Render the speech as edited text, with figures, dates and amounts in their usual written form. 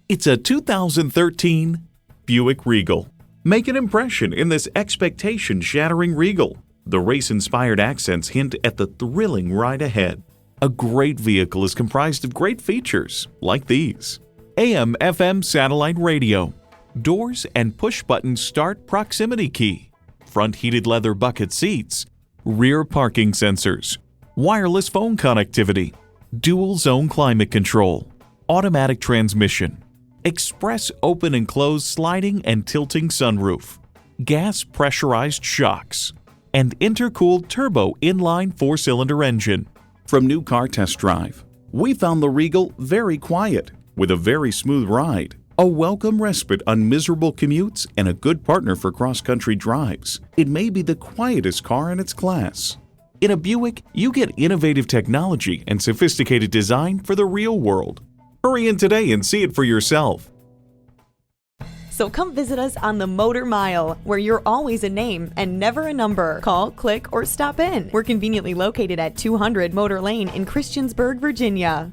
It's a 2013 Buick Regal. Make an impression in this expectation-shattering Regal. The race-inspired accents hint at the thrilling ride ahead. A great vehicle is comprised of great features like these: AM/FM satellite radio, doors and push-button start proximity key, front heated leather bucket seats, rear parking sensors, wireless phone connectivity, dual zone climate control, automatic transmission, express open and close sliding and tilting sunroof, gas pressurized shocks, and intercooled turbo inline 4-cylinder engine. From New Car Test Drive, we found the Regal very quiet, with a very smooth ride, a welcome respite on miserable commutes, and a good partner for cross-country drives. It may be the quietest car in its class. In a Buick, you get innovative technology and sophisticated design for the real world. Hurry in today and see it for yourself. So come visit us on the Motor Mile, where you're always a name and never a number. Call, click, or stop in. We're conveniently located at 200 Motor Lane in Christiansburg, Virginia.